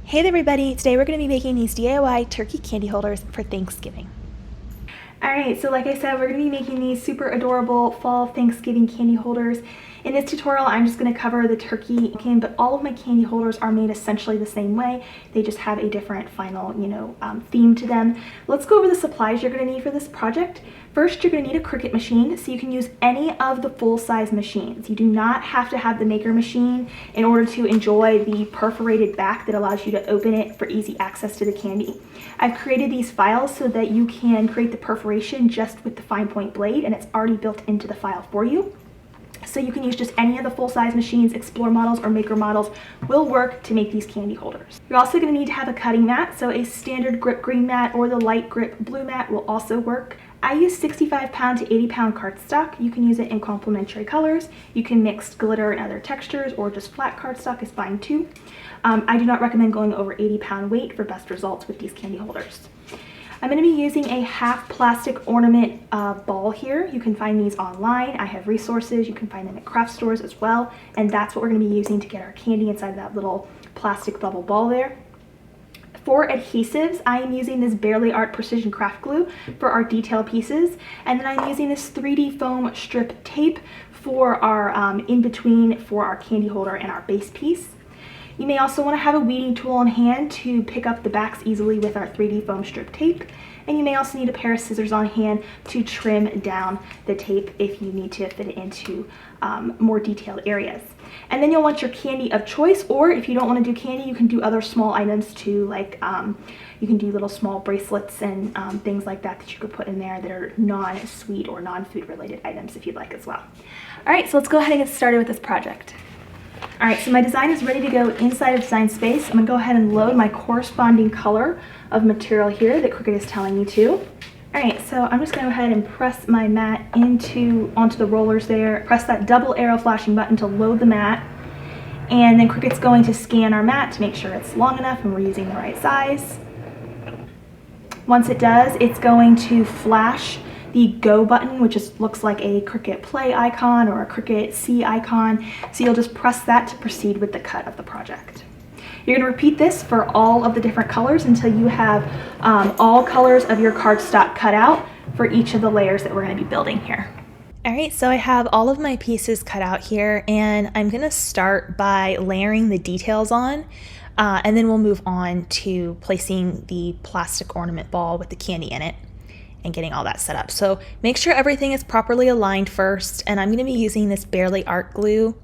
Hey there everybody, today we're going to be making these DIY turkey candy holders for Thanksgiving. Alright, so like I said, we're going to be making these super adorable fall Thanksgiving candy holders. In this tutorial, I'm just going to cover the turkey can, but all of my candy holders are made essentially the same way. They just have a different final, theme to them. Let's go over the supplies you're going to need for this project. First, you're going to need a Cricut machine, so you can use any of the full-size machines. You do not have to have the maker machine in order to enjoy the perforated back that allows you to open it for easy access to the candy. I've created these files so that you can create the perforation just with the fine point blade, and it's already built into the file for you. So you can use just any of the full-size machines. Explore models or maker models will work to make these candy holders. You're also going to need to have a cutting mat, so a standard grip green mat or the light grip blue mat will also work. I use 65-pound to 80-pound cardstock. You can use it in complementary colors. You can mix glitter and other textures, or just flat cardstock is fine too. I do not recommend going over 80-pound weight for best results with these candy holders. I'm going to be using a half plastic ornament ball here. You can find these online. I have resources. You can find them at craft stores as well. And that's what we're going to be using to get our candy inside that little plastic bubble ball there. For adhesives, I am using this Barely Art Precision Craft Glue for our detail pieces. And then I'm using this 3D foam strip tape for our in-between for our candy holder and our base piece. You may also want to have a weeding tool on hand to pick up the backs easily with our 3D foam strip tape. And you may also need a pair of scissors on hand to trim down the tape if you need to fit it into more detailed areas. And then you'll want your candy of choice, or if you don't want to do candy, you can do other small items too, like you can do little small bracelets and things like that that you could put in there that are non-sweet or non-food related items if you'd like as well. All right, so let's go ahead and get started with this project. All right, so my design is ready to go inside of Design Space. I'm gonna go ahead and load my corresponding color of material here that Cricut is telling me to. All right, so I'm just gonna go ahead and press my mat onto the rollers there. Press that double arrow flashing button to load the mat. And then Cricut's going to scan our mat to make sure it's long enough and we're using the right size. Once it does, it's going to flash the go button, which looks like a Cricut play icon or a Cricut C icon. So you'll just press that to proceed with the cut of the project. You're going to repeat this for all of the different colors until you have all colors of your cardstock cut out for each of the layers that we're going to be building here. All right, so I have all of my pieces cut out here, and I'm going to start by layering the details on, and then we'll move on to placing the plastic ornament ball with the candy in it and getting all that set up. So make sure everything is properly aligned first, and I'm going to be using this Barely Art glue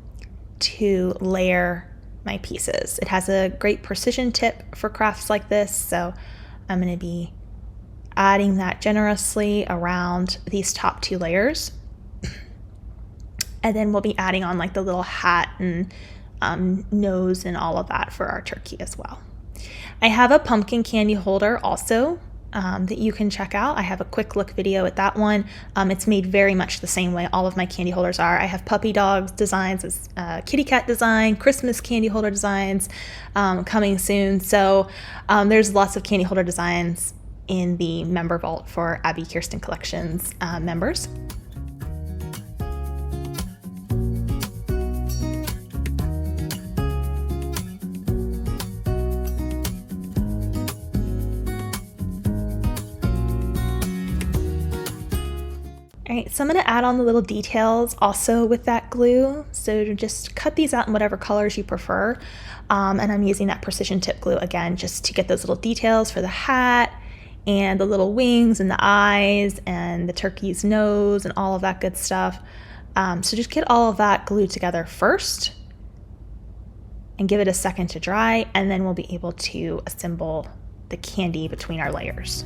to layer my pieces. It has a great precision tip for crafts like this, so I'm going to be adding that generously around these top two layers. And then we'll be adding on like the little hat and nose and all of that for our turkey as well. I have a pumpkin candy holder also that you can check out. I have a quick look video at that one. It's made very much the same way all of my candy holders are. I have puppy dogs designs, kitty cat design, Christmas candy holder designs coming soon. So there's lots of candy holder designs in the member vault for Abbi Kirsten Collections members. Alright, so I'm going to add on the little details also with that glue. So just cut these out in whatever colors you prefer. And I'm using that precision tip glue again just to get those little details for the hat and the little wings and the eyes and the turkey's nose and all of that good stuff. So just get all of that glued together first and give it a second to dry, and then we'll be able to assemble the candy between our layers.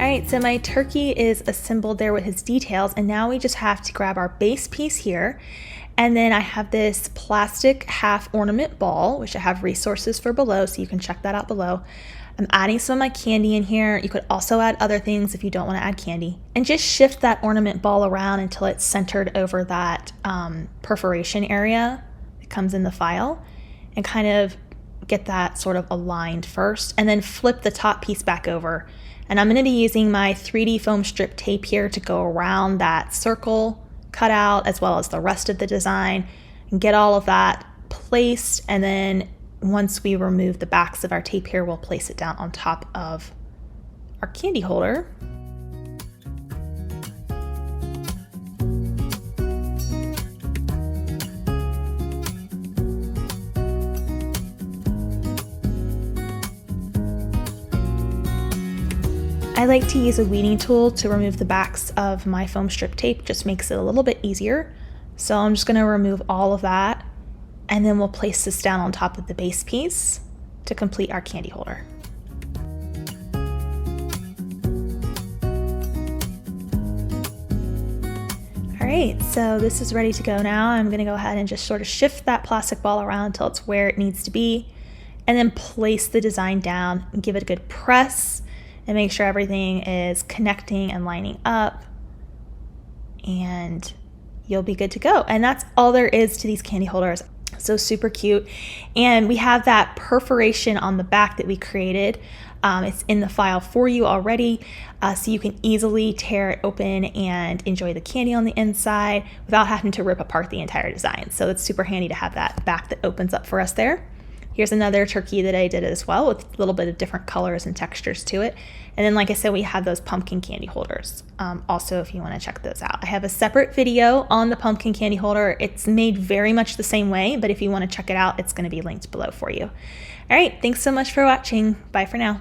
Alright, so my turkey is assembled there with his details, and now we just have to grab our base piece here And then I have this plastic half ornament ball, which I have resources for below, so you can check that out below. I'm adding some of my candy in here. You could also add other things if you don't want to add candy. And just shift that ornament ball around until it's centered over that perforation area that comes in the file, and kind of get that sort of aligned first, and then flip the top piece back over. And I'm going to be using my 3D foam strip tape here to go around that circle cutout as well as the rest of the design and get all of that placed. And then once we remove the backs of our tape here, we'll place it down on top of our candy holder. I like to use a weeding tool to remove the backs of my foam strip tape, just makes it a little bit easier. So I'm just going to remove all of that, and then we'll place this down on top of the base piece to complete our candy holder. All right, so this is ready to go now. I'm going to go ahead and just sort of shift that plastic ball around until it's where it needs to be, and then place the design down and give it a good press and make sure everything is connecting and lining up, and you'll be good to go. And that's all there is to these candy holders. So super cute. And we have that perforation on the back that we created. It's in the file for you already, so you can easily tear it open and enjoy the candy on the inside without having to rip apart the entire design. So it's super handy to have that back that opens up for us there. Here's another turkey that I did as well with a little bit of different colors and textures to it. And then, like I said, we have those pumpkin candy holders. Also, if you want to check those out. I have a separate video on the pumpkin candy holder. It's made very much the same way, but if you want to check it out, it's going to be linked below for you. All right, thanks so much for watching. Bye for now.